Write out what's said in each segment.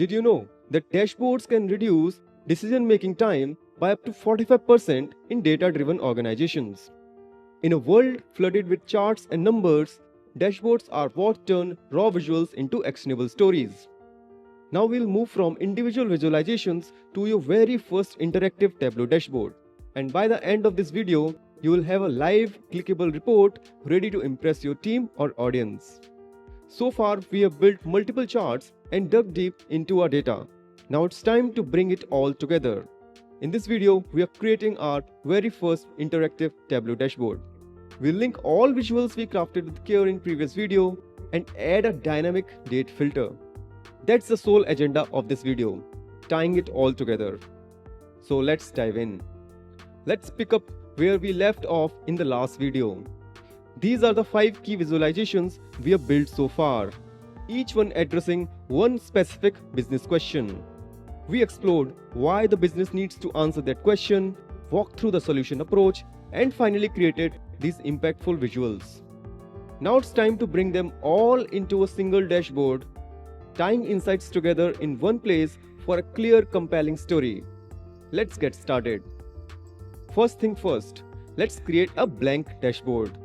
Did you know that dashboards can reduce decision-making time by up to 45% in data-driven organizations? In a world flooded with charts and numbers, dashboards are what turn raw visuals into actionable stories. Now we'll move from individual visualizations to your very first interactive Tableau dashboard. And by the end of this video, you will have a live clickable report ready to impress your team or audience. So far, we have built multiple charts and dug deep into our data. Now it's time to bring it all together. In this video, we are creating our very first interactive Tableau dashboard. We'll link all visuals we crafted with care in previous video and add a dynamic date filter. That's the sole agenda of this video, tying it all together. So let's dive in. Let's pick up where we left off in the last video. These are the 5 key visualizations we have built so far, each one addressing one specific business question. We explored why the business needs to answer that question, walked through the solution approach, and finally created these impactful visuals. Now it's time to bring them all into a single dashboard, tying insights together in one place for a clear, compelling story. Let's get started. First thing first, let's create a blank dashboard.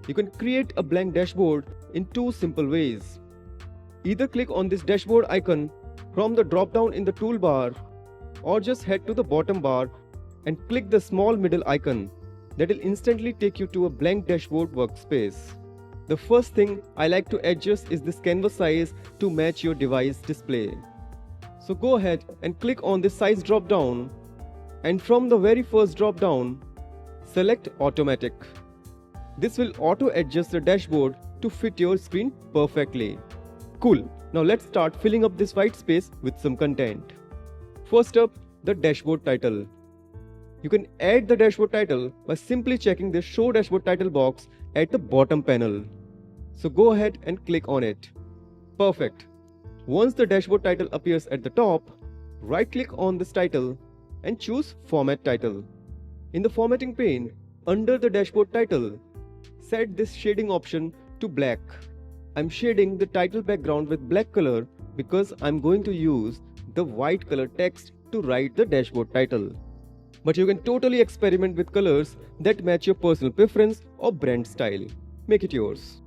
You can create a blank dashboard in 2 simple ways. Either click on this dashboard icon from the drop-down in the toolbar, or just head to the bottom bar and click the small middle icon that will instantly take you to a blank dashboard workspace. The first thing I like to adjust is this canvas size to match your device display. So go ahead and click on this size drop-down, and from the very first drop-down, select Automatic. This will auto-adjust the dashboard to fit your screen perfectly. Cool. Now let's start filling up this white space with some content. First up, the dashboard title. You can add the dashboard title by simply checking the Show Dashboard Title box at the bottom panel. So go ahead and click on it. Perfect. Once the dashboard title appears at the top, right-click on this title and choose Format Title. In the formatting pane, under the dashboard title, set this shading option to black. I'm shading the title background with black color because I'm going to use the white color text to write the dashboard title. But you can totally experiment with colors that match your personal preference or brand style. Make it yours.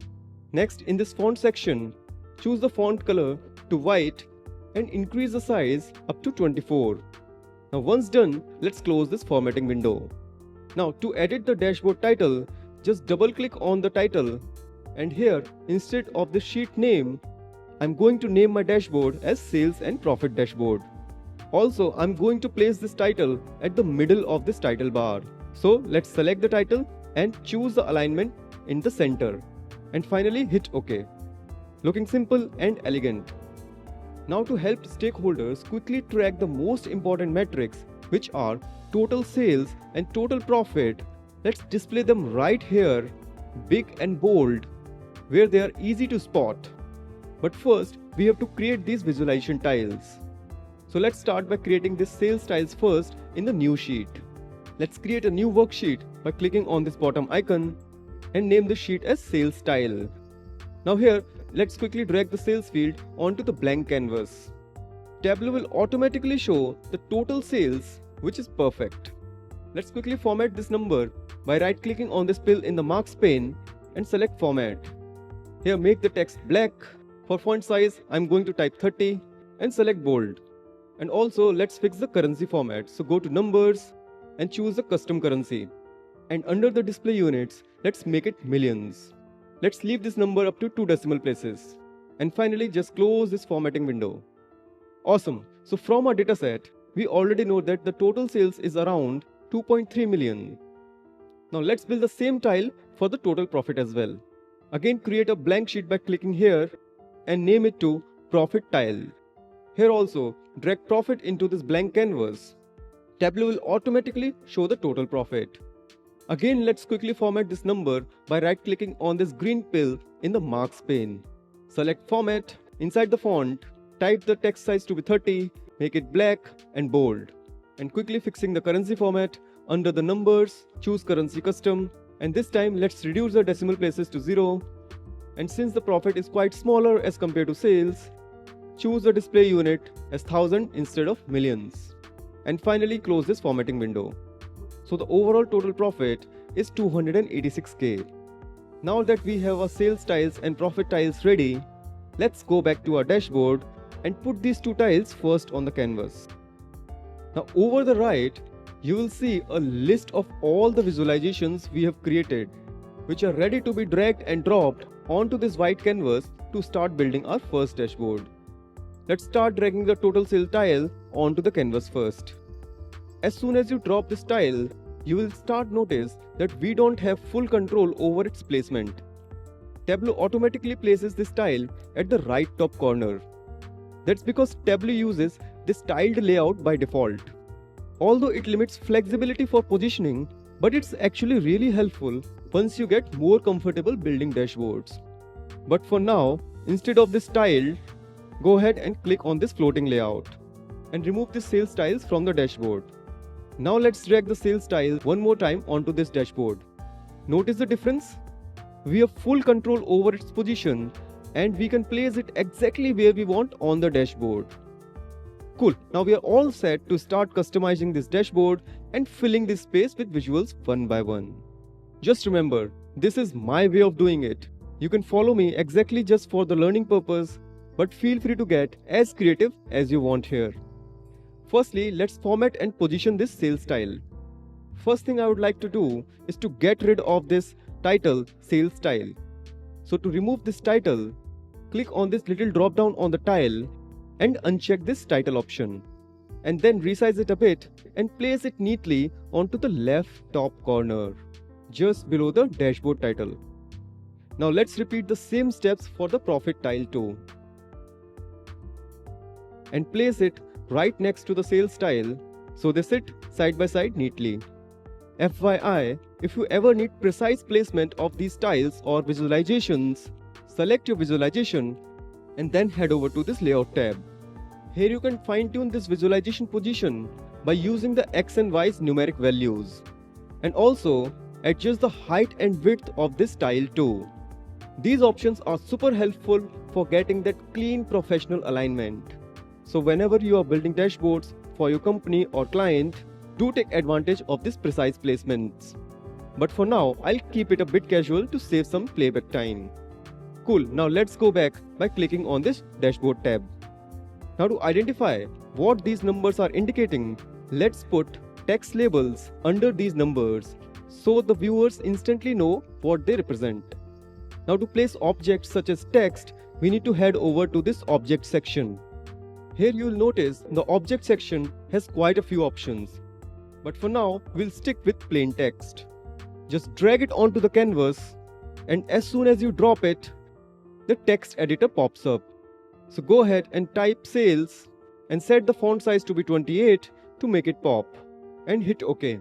Next, in this font section, choose the font color to white and increase the size up to 24. Now once done, let's close this formatting window. Now to edit the dashboard title, just double click on the title, and here instead of the sheet name, I'm going to name my dashboard as Sales and Profit Dashboard. Also, I'm going to place this title at the middle of this title bar. So let's select the title and choose the alignment in the center. And finally hit OK. Looking simple and elegant. Now to help stakeholders quickly track the most important metrics, which are total sales and total profit, let's display them right here, big and bold, where they are easy to spot. But first, we have to create these visualization tiles. So let's start by creating these sales tiles first in the new sheet. Let's create a new worksheet by clicking on this bottom icon and name the sheet as Sales Tile. Now here, let's quickly drag the sales field onto the blank canvas. Tableau will automatically show the total sales, which is perfect. Let's quickly format this number by right-clicking on this pill in the marks pane and select Format. Here, make the text black. For font size, I'm going to type 30 and select bold. And also, let's fix the currency format. So go to Numbers and choose the custom currency. And under the display units, let's make it millions. Let's leave this number up to 2 decimal places. And finally, just close this formatting window. Awesome. So from our dataset, we already know that the total sales is around 2.3 million. Now let's build the same tile for the total profit as well. Again, create a blank sheet by clicking here and name it to Profit Tile. Here also, drag profit into this blank canvas. Tableau will automatically show the total profit. Again, let's quickly format this number by right-clicking on this green pill in the marks pane. Select Format. Inside the font, type the text size to be 30, make it black and bold. And quickly fixing the currency format, under the Numbers, choose Currency Custom. And this time, let's reduce the decimal places to 0. And since the profit is quite smaller as compared to sales, choose the display unit as 1000 instead of millions. And finally close this formatting window. So the overall total profit is 286k. Now that we have our sales tiles and profit tiles ready, let's go back to our dashboard and put these two tiles first on the canvas. Now over the right, you will see a list of all the visualizations we have created, which are ready to be dragged and dropped onto this white canvas to start building our first dashboard. Let's start dragging the total sale tile onto the canvas first. As soon as you drop this tile, you will start notice that we don't have full control over its placement. Tableau automatically places this tile at the right top corner. That's because Tableau uses this tiled layout by default. Although it limits flexibility for positioning, but it's actually really helpful once you get more comfortable building dashboards. But for now, instead of this tile, go ahead and click on this floating layout and remove the sales tiles from the dashboard. Now let's drag the sales tile one more time onto this dashboard. Notice the difference? We have full control over its position and we can place it exactly where we want on the dashboard. Cool, now we are all set to start customizing this dashboard and filling this space with visuals one by one. Just remember, this is my way of doing it. You can follow me exactly just for the learning purpose, but feel free to get as creative as you want here. Firstly, let's format and position this sales tile. First thing I would like to do is to get rid of this title sales tile. So to remove this title, click on this little drop down on the tile and uncheck this title option. And then resize it a bit and place it neatly onto the left top corner, just below the dashboard title. Now let's repeat the same steps for the profit tile too. And place it right next to the sales tile so they sit side by side neatly. FYI, if you ever need precise placement of these tiles or visualizations, select your visualization and then head over to this layout tab. Here you can fine-tune this visualization position by using the X and Y's numeric values, and also adjust the height and width of this tile too. These options are super helpful for getting that clean professional alignment. So whenever you are building dashboards for your company or client, do take advantage of this precise placements. But for now, I'll keep it a bit casual to save some playback time. Cool, now let's go back by clicking on this dashboard tab. Now to identify what these numbers are indicating, let's put text labels under these numbers so the viewers instantly know what they represent. Now to place objects such as text, we need to head over to this object section. Here you will notice the object section has quite a few options. But for now, we'll stick with plain text. Just drag it onto the canvas, and as soon as you drop it, the text editor pops up. So go ahead and type sales and set the font size to be 28 to make it pop, and hit OK.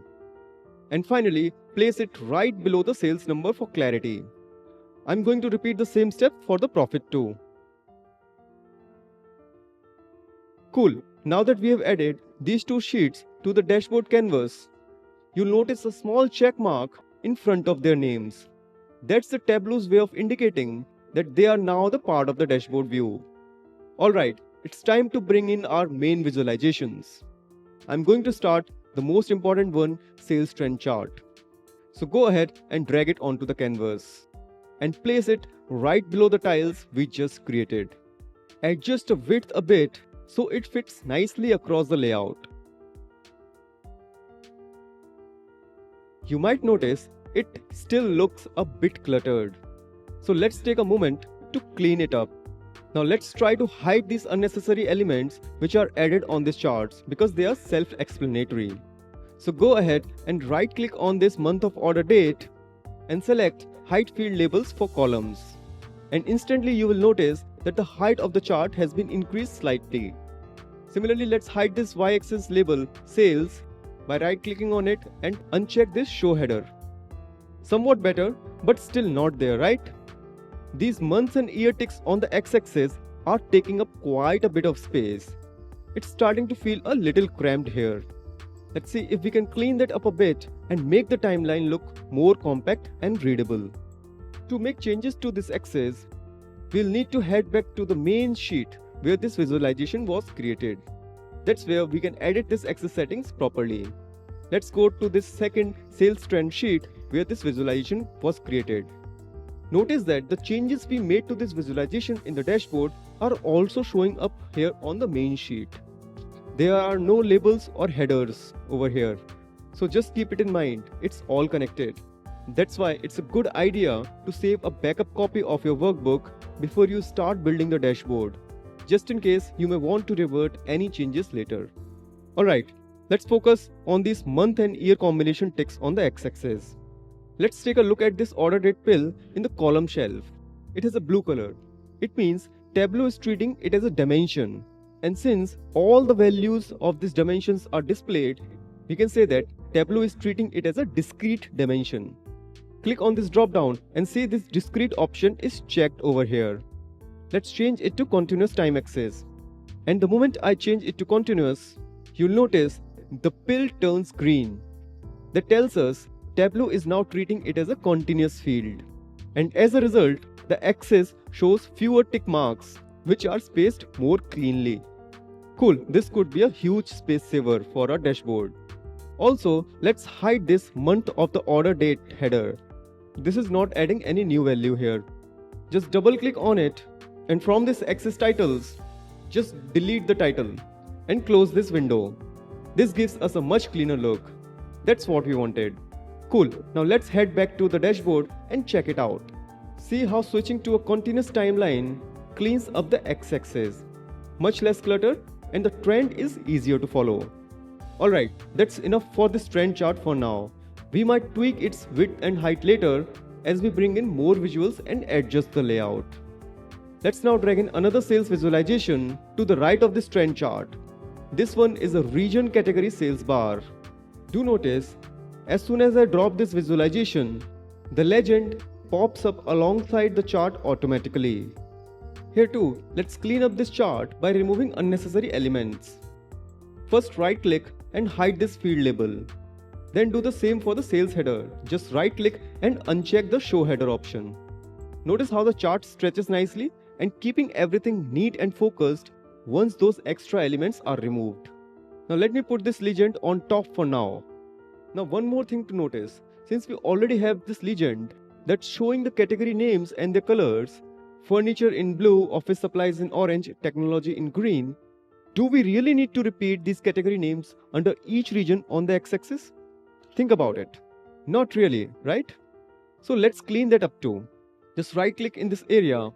And finally, place it right below the sales number for clarity. I'm going to repeat the same step for the profit too. Cool, now that we have added these two sheets to the dashboard canvas, you'll notice a small check mark in front of their names. That's the Tableau's way of indicating that they are now the part of the dashboard view. Alright, it's time to bring in our main visualizations. I'm going to start the most important one, sales trend chart. So go ahead and drag it onto the canvas and place it right below the tiles we just created. Adjust the width a bit so it fits nicely across the layout. You might notice it still looks a bit cluttered. So let's take a moment to clean it up. Now let's try to hide these unnecessary elements which are added on these charts because they are self-explanatory. So go ahead and right-click on this month of order date and select Hide Field Labels for columns. And instantly you will notice that the height of the chart has been increased slightly. Similarly, let's hide this y-axis label Sales by right-clicking on it and uncheck this Show Header. Somewhat better, but still not there, right? These months and year ticks on the x-axis are taking up quite a bit of space. It's starting to feel a little cramped here. Let's see if we can clean that up a bit and make the timeline look more compact and readable. To make changes to this axis, we'll need to head back to the main sheet where this visualization was created. That's where we can edit this access settings properly. Let's go to this second sales trend sheet where this visualization was created. Notice that the changes we made to this visualization in the dashboard are also showing up here on the main sheet. There are no labels or headers over here. So just keep it in mind, it's all connected. That's why it's a good idea to save a backup copy of your workbook before you start building the dashboard, just in case you may want to revert any changes later. Alright, let's focus on these month and year combination ticks on the x-axis. Let's take a look at this order date pill in the column shelf. It has a blue color. It means Tableau is treating it as a dimension. And since all the values of these dimensions are displayed, we can say that Tableau is treating it as a discrete dimension. Click on this drop down and see this discrete option is checked over here. Let's change it to continuous time axis. And the moment I change it to continuous, you'll notice the pill turns green. That tells us Tableau is now treating it as a continuous field. And as a result, the axis shows fewer tick marks, which are spaced more cleanly. Cool, this could be a huge space saver for our dashboard. Also, let's hide this month of the order date header. This is not adding any new value here. Just double click on it, and from this axis titles, just delete the title and close this window. This gives us a much cleaner look. That's what we wanted. Cool, now let's head back to the dashboard and check it out. See how switching to a continuous timeline cleans up the x-axis. Much less clutter, and the trend is easier to follow. Alright, that's enough for this trend chart for now. We might tweak its width and height later as we bring in more visuals and adjust the layout. Let's now drag in another sales visualization to the right of this trend chart. This one is a region category sales bar. Do notice, as soon as I drop this visualization, the legend pops up alongside the chart automatically. Here too, let's clean up this chart by removing unnecessary elements. First right click and hide this field label. Then do the same for the sales header. Just right click and uncheck the show header option. Notice how the chart stretches nicely and keeping everything neat and focused once those extra elements are removed. Now let me put this legend on top for now. Now one more thing to notice, since we already have this legend that's showing the category names and their colors, furniture in blue, office supplies in orange, technology in green, do we really need to repeat these category names under each region on the x-axis? Think about it. Not really, right? So let's clean that up too. Just right click in this area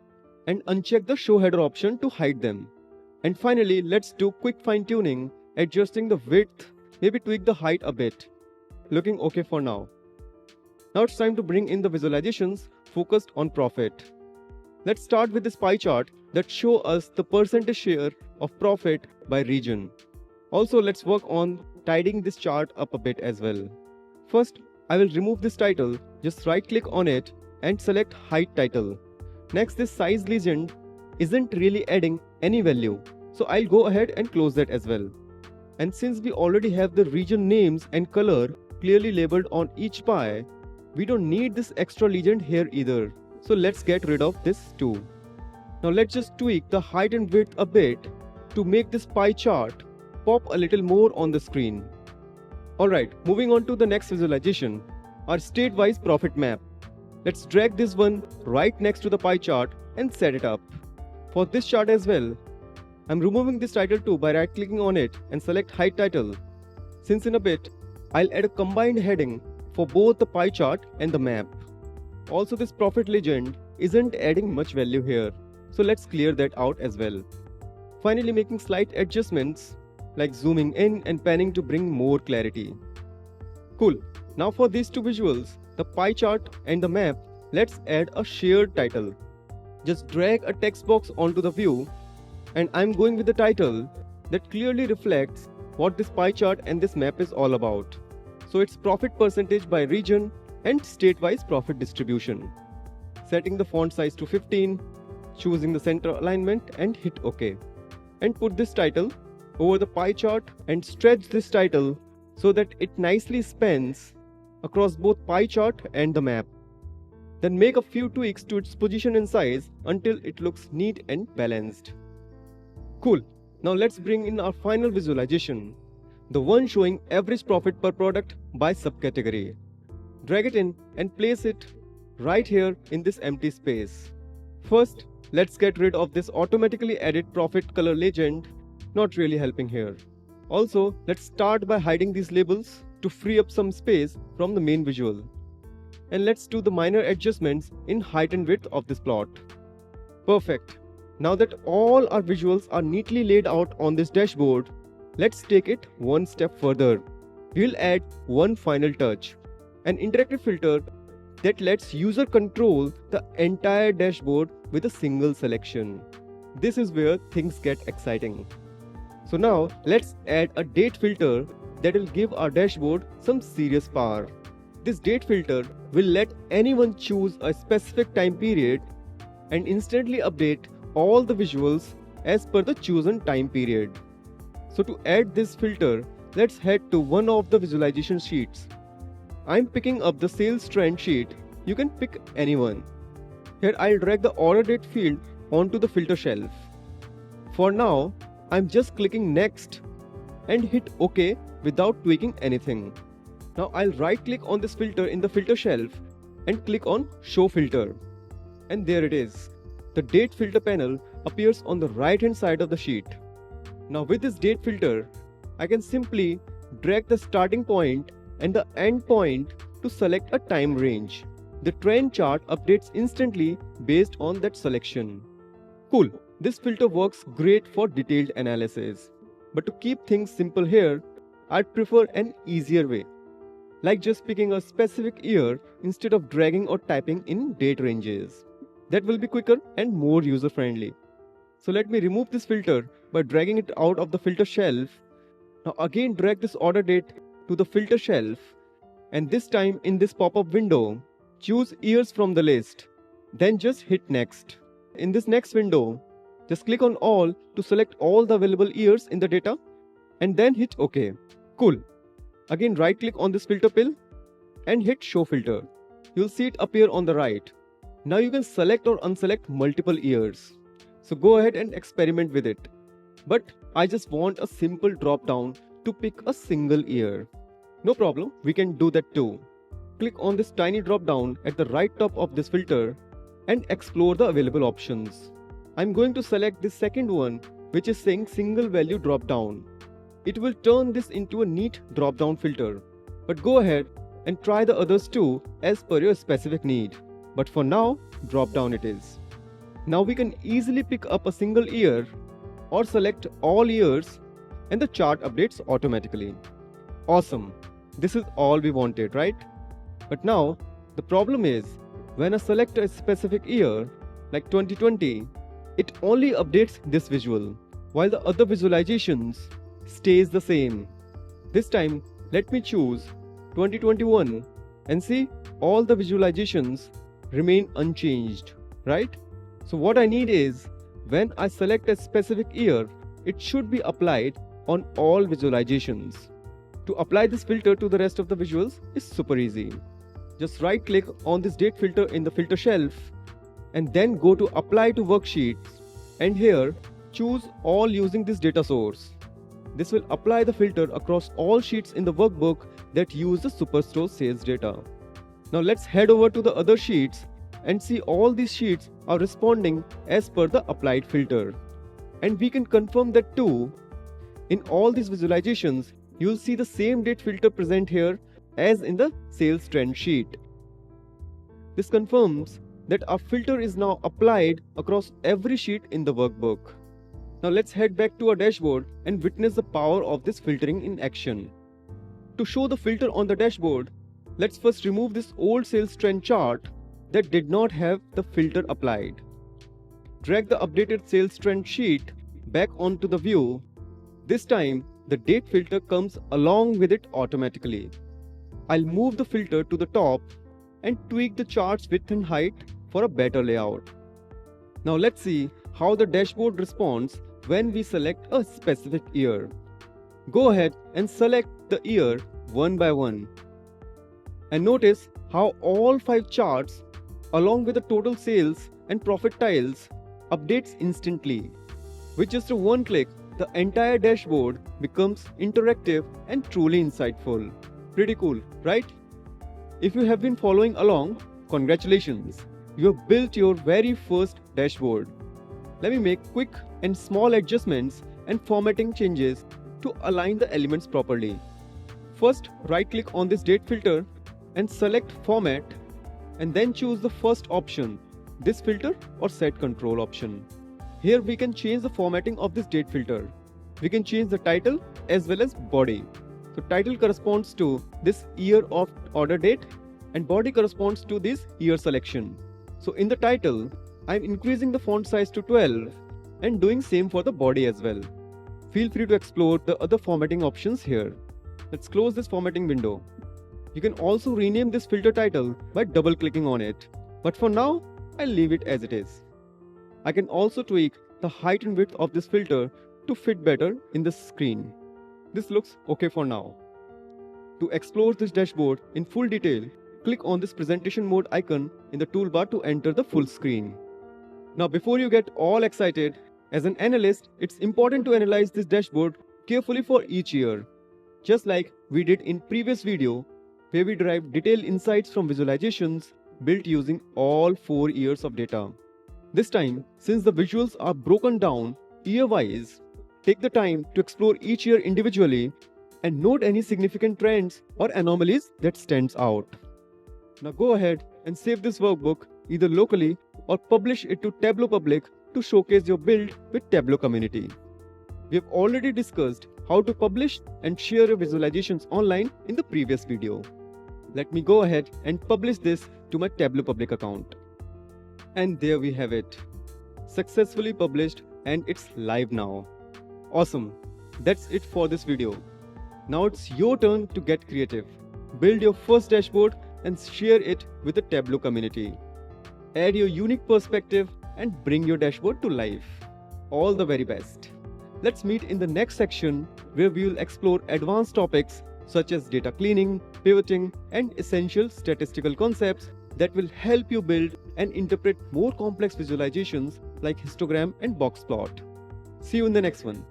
and uncheck the show header option to hide them. And finally, let's do quick fine tuning, adjusting the width, maybe tweak the height a bit. Looking okay for now. Now it's time to bring in the visualizations focused on profit. Let's start with this pie chart that show us the percentage share of profit by region. Also, let's work on tidying this chart up a bit as well. First, I will remove this title. Just right click on it and select hide title. Next, this size legend isn't really adding any value, so I'll go ahead and close that as well. And since we already have the region names and color clearly labeled on each pie, we don't need this extra legend here either. So let's get rid of this too. Now let's just tweak the height and width a bit to make this pie chart pop a little more on the screen. Alright, moving on to the next visualization, our state-wise profit map. Let's drag this one right next to the pie chart and set it up. For this chart as well, I'm removing this title too by right clicking on it and select hide title. Since in a bit, I'll add a combined heading for both the pie chart and the map. Also, this profit legend isn't adding much value here, so let's clear that out as well. Finally, making slight adjustments like zooming in and panning to bring more clarity. Cool. Now for these two visuals, the pie chart and the map, let's add a shared title. Just drag a text box onto the view, and I'm going with the title that clearly reflects what this pie chart and this map is all about. So it's profit percentage by region and state-wise profit distribution. Setting the font size to 15, choosing the center alignment and hit OK. And put this title over the pie chart and stretch this title so that it nicely spans across both pie chart and the map. Then make a few tweaks to its position and size until it looks neat and balanced. Cool. Now let's bring in our final visualization, the one showing average profit per product by subcategory. Drag it in and place it right here in this empty space. First, let's get rid of this automatically added profit color legend, not really helping here. Also, let's start by hiding these labels to free up some space from the main visual. And let's do the minor adjustments in height and width of this plot. Perfect. Now that all our visuals are neatly laid out on this dashboard, let's take it one step further. We'll add one final touch, an interactive filter that lets user control the entire dashboard with a single selection. This is where things get exciting. So now let's add a date filter that will give our dashboard some serious power. This date filter will let anyone choose a specific time period and instantly update all the visuals as per the chosen time period. So to add this filter, let's head to one of the visualization sheets. I'm picking up the sales trend sheet. You can pick anyone. Here I'll drag the order date field onto the filter shelf. For now, I'm just clicking next and hit OK without tweaking anything. Now I'll right click on this filter in the filter shelf and click on show filter. And there it is. The date filter panel appears on the right hand side of the sheet. Now with this date filter, I can simply drag the starting point and the end point to select a time range. The trend chart updates instantly based on that selection. Cool, this filter works great for detailed analysis. But to keep things simple here, I'd prefer an easier way, like just picking a specific year instead of dragging or typing in date ranges. That will be quicker and more user friendly. So let me remove this filter by dragging it out of the filter shelf. Now again drag this order date to the filter shelf, and this time in this pop-up window, choose years from the list. Then just hit next. In this next window, just click on all to select all the available years in the data and then hit OK. Cool. Again right click on this filter pill and hit show filter. You'll see it appear on the right. Now you can select or unselect multiple years. So go ahead and experiment with it. But I just want a simple drop down to pick a single year. No problem, we can do that too. Click on this tiny drop down at the right top of this filter and explore the available options. I'm going to select this second one, which is saying single value drop down. It will turn this into a neat drop down filter. But go ahead and try the others too as per your specific need. But for now, drop down it is. Now we can easily pick up a single year or select all years and the chart updates automatically. Awesome. This is all we wanted, right? But now, the problem is, when I select a specific year, like 2020, it only updates this visual, while the other visualizations stays the same. This time, let me choose 2021 and see all the visualizations remain unchanged, right? So what I need is, when I select a specific year, it should be applied on all visualizations. To apply this filter to the rest of the visuals is super easy. Just right click on this date filter in the filter shelf and then go to apply to worksheets, and here choose all using this data source. This will apply the filter across all sheets in the workbook that use the Superstore sales data. Now let's head over to the other sheets and see all these sheets are responding as per the applied filter. And we can confirm that too. In all these visualizations, you'll see the same date filter present here as in the sales trend sheet. This confirms that our filter is now applied across every sheet in the workbook. Now let's head back to our dashboard and witness the power of this filtering in action. To show the filter on the dashboard, let's first remove this old sales trend chart that did not have the filter applied. Drag the updated sales trend sheet back onto the view. This time, the date filter comes along with it automatically. I'll move the filter to the top and tweak the chart's width and height for a better layout. Now let's see how the dashboard responds when we select a specific year. Go ahead and select the year one by one. And notice how all 5 charts, along with the total sales and profit tiles, updates instantly. With just a one click, the entire dashboard becomes interactive and truly insightful. Pretty cool, right? If you have been following along, congratulations! You have built your very first dashboard. Let me make quick and small adjustments and formatting changes to align the elements properly. First, right-click on this date filter and select Format, and then choose the first option, this filter or Set Control option. Here we can change the formatting of this date filter. We can change the title as well as body. So title corresponds to this year of order date and body corresponds to this year selection. So in the title, I'm increasing the font size to 12 and doing same for the body as well. Feel free to explore the other formatting options here. Let's close this formatting window. You can also rename this filter title by double clicking on it. But for now, I'll leave it as it is. I can also tweak the height and width of this filter to fit better in the screen. This looks okay for now. To explore this dashboard in full detail, click on this presentation mode icon in the toolbar to enter the full screen. Now before you get all excited, as an analyst, it's important to analyze this dashboard carefully for each year. Just like we did in previous video, where we derived detailed insights from visualizations built using all 4 years of data. This time, since the visuals are broken down year-wise, take the time to explore each year individually and note any significant trends or anomalies that stands out. Now go ahead and save this workbook either locally or publish it to Tableau Public to showcase your build with Tableau community. We have already discussed how to publish and share your visualizations online in the previous video. Let me go ahead and publish this to my Tableau Public account. And there we have it. Successfully published and it's live now. Awesome. That's it for this video. Now it's your turn to get creative. Build your first dashboard and share it with the Tableau community. Add your unique perspective and bring your dashboard to life. All the very best. Let's meet in the next section where we will explore advanced topics such as data cleaning, pivoting, and essential statistical concepts that will help you build and interpret more complex visualizations like histogram and box plot. See you in the next one.